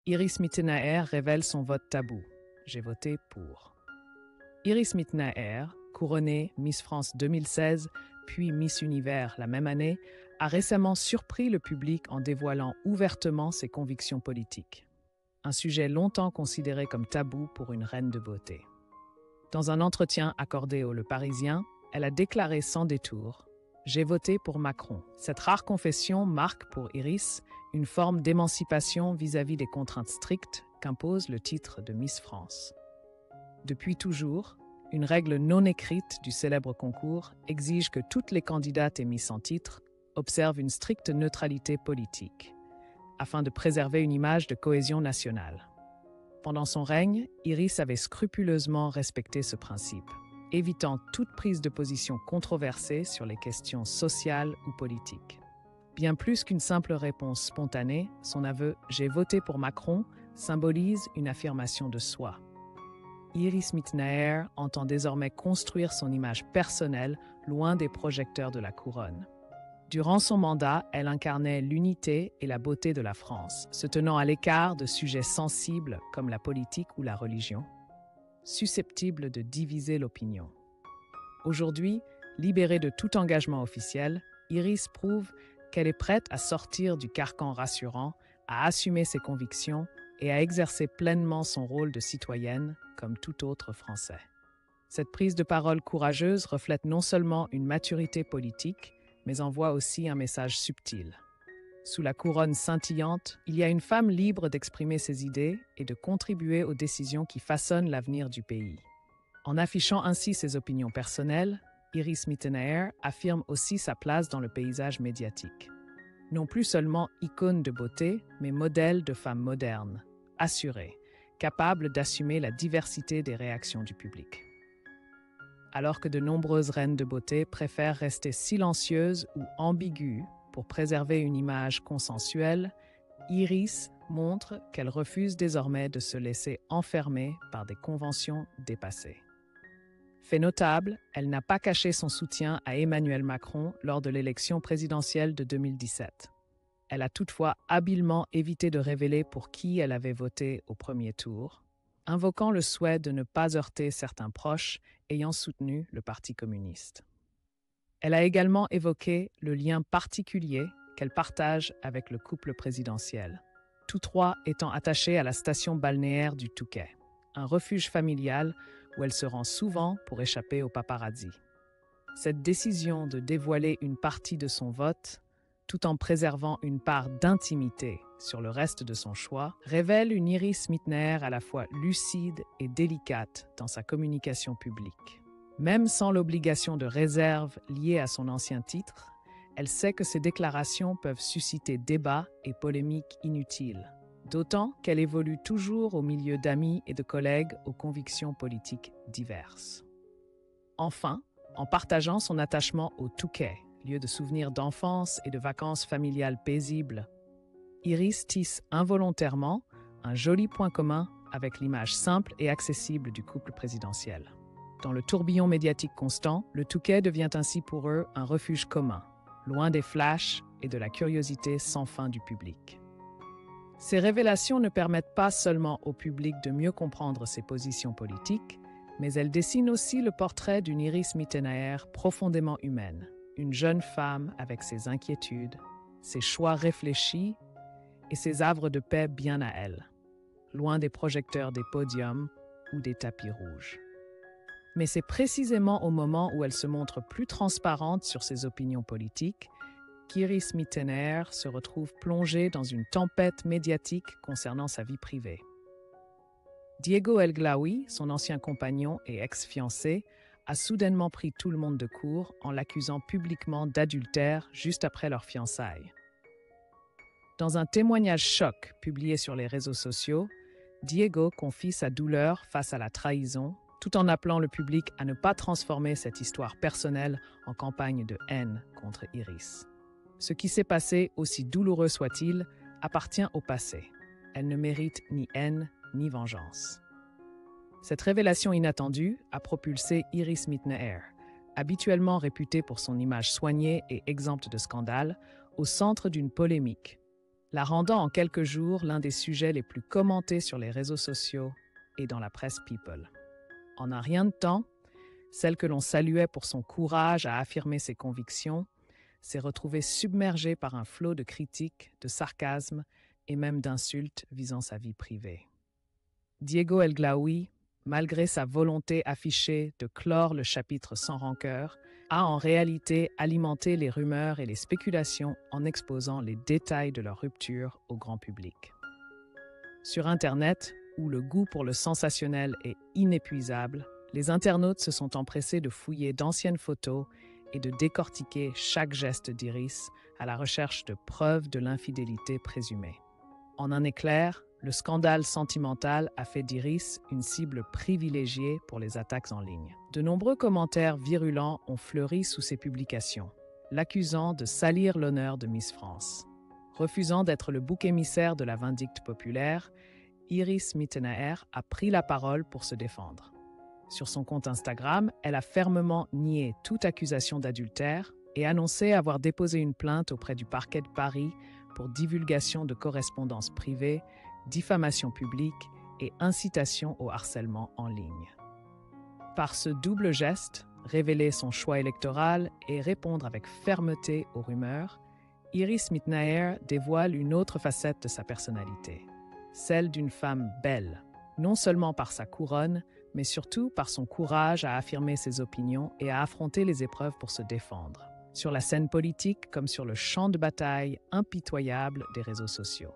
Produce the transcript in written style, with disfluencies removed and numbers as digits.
Iris Mittenaer révèle son vote tabou. J'ai voté pour. Iris Mittenaer, couronnée Miss France 2016, puis Miss Univers la même année, a récemment surpris le public en dévoilant ouvertement ses convictions politiques. Un sujet longtemps considéré comme tabou pour une reine de beauté. Dans un entretien accordé au Le Parisien, elle a déclaré sans détour « J'ai voté pour Macron ». Cette rare confession marque pour Iris une forme d'émancipation vis-à-vis des contraintes strictes qu'impose le titre de Miss France. Depuis toujours, une règle non écrite du célèbre concours exige que toutes les candidates et Miss en titre observent une stricte neutralité politique, afin de préserver une image de cohésion nationale. Pendant son règne, Iris avait scrupuleusement respecté ce principe, évitant toute prise de position controversée sur les questions sociales ou politiques. Bien plus qu'une simple réponse spontanée, son aveu « J'ai voté pour Macron » symbolise une affirmation de soi. Iris Mittenaer entend désormais construire son image personnelle loin des projecteurs de la couronne. Durant son mandat, elle incarnait l'unité et la beauté de la France, se tenant à l'écart de sujets sensibles comme la politique ou la religion, susceptibles de diviser l'opinion. Aujourd'hui, libérée de tout engagement officiel, Iris prouve qu'elle est prête à sortir du carcan rassurant, à assumer ses convictions et à exercer pleinement son rôle de citoyenne comme tout autre Français. Cette prise de parole courageuse reflète non seulement une maturité politique, mais envoie aussi un message subtil. Sous la couronne scintillante, il y a une femme libre d'exprimer ses idées et de contribuer aux décisions qui façonnent l'avenir du pays. En affichant ainsi ses opinions personnelles, Iris Mittenaer affirme aussi sa place dans le paysage médiatique. Non plus seulement icône de beauté, mais modèle de femme moderne, assurée, capable d'assumer la diversité des réactions du public. Alors que de nombreuses reines de beauté préfèrent rester silencieuses ou ambiguës pour préserver une image consensuelle, Iris montre qu'elle refuse désormais de se laisser enfermer par des conventions dépassées. Fait notable, elle n'a pas caché son soutien à Emmanuel Macron lors de l'élection présidentielle de 2017. Elle a toutefois habilement évité de révéler pour qui elle avait voté au premier tour, invoquant le souhait de ne pas heurter certains proches ayant soutenu le Parti communiste. Elle a également évoqué le lien particulier qu'elle partage avec le couple présidentiel, tous trois étant attachés à la station balnéaire du Touquet, un refuge familial où elle se rend souvent pour échapper aux paparazzi. Cette décision de dévoiler une partie de son vote, tout en préservant une part d'intimité sur le reste de son choix, révèle une Iris Mittenaer à la fois lucide et délicate dans sa communication publique. Même sans l'obligation de réserve liée à son ancien titre, elle sait que ses déclarations peuvent susciter débats et polémiques inutiles, d'autant qu'elle évolue toujours au milieu d'amis et de collègues aux convictions politiques diverses. Enfin, en partageant son attachement au Touquet, lieu de souvenirs d'enfance et de vacances familiales paisibles, Iris tisse involontairement un joli point commun avec l'image simple et accessible du couple présidentiel. Dans le tourbillon médiatique constant, le Touquet devient ainsi pour eux un refuge commun, loin des flashs et de la curiosité sans fin du public. Ces révélations ne permettent pas seulement au public de mieux comprendre ses positions politiques, mais elles dessinent aussi le portrait d'une Iris Mittenaer profondément humaine, une jeune femme avec ses inquiétudes, ses choix réfléchis et ses havres de paix bien à elle, loin des projecteurs des podiums ou des tapis rouges. Mais c'est précisément au moment où elle se montre plus transparente sur ses opinions politiques qu'Iris Mittenaer se retrouve plongée dans une tempête médiatique concernant sa vie privée. Diego El Glaoui, son ancien compagnon et ex-fiancé, a soudainement pris tout le monde de court en l'accusant publiquement d'adultère juste après leur fiançailles. Dans un témoignage choc publié sur les réseaux sociaux, Diego confie sa douleur face à la trahison, tout en appelant le public à ne pas transformer cette histoire personnelle en campagne de haine contre Iris. Ce qui s'est passé, aussi douloureux soit-il, appartient au passé. Elle ne mérite ni haine ni vengeance. Cette révélation inattendue a propulsé Iris Mittenaer, habituellement réputée pour son image soignée et exempte de scandales, au centre d'une polémique, la rendant en quelques jours l'un des sujets les plus commentés sur les réseaux sociaux et dans la presse People. En un rien de temps, celle que l'on saluait pour son courage à affirmer ses convictions s'est retrouvée submergée par un flot de critiques, de sarcasmes et même d'insultes visant sa vie privée. Diego El Glaoui, malgré sa volonté affichée de clore le chapitre sans rancœur, a en réalité alimenté les rumeurs et les spéculations en exposant les détails de leur rupture au grand public. Sur Internet, où le goût pour le sensationnel est inépuisable, les internautes se sont empressés de fouiller d'anciennes photos et de décortiquer chaque geste d'Iris à la recherche de preuves de l'infidélité présumée. En un éclair, le scandale sentimental a fait d'Iris une cible privilégiée pour les attaques en ligne. De nombreux commentaires virulents ont fleuri sous ses publications, l'accusant de salir l'honneur de Miss France. Refusant d'être le bouc émissaire de la vindicte populaire, Iris Mittenaer a pris la parole pour se défendre. Sur son compte Instagram, elle a fermement nié toute accusation d'adultère et annoncé avoir déposé une plainte auprès du parquet de Paris pour divulgation de correspondances privées, diffamation publique et incitation au harcèlement en ligne. Par ce double geste, révéler son choix électoral et répondre avec fermeté aux rumeurs, Iris Mittenaer dévoile une autre facette de sa personnalité, celle d'une femme belle, non seulement par sa couronne, mais surtout par son courage à affirmer ses opinions et à affronter les épreuves pour se défendre, sur la scène politique comme sur le champ de bataille impitoyable des réseaux sociaux.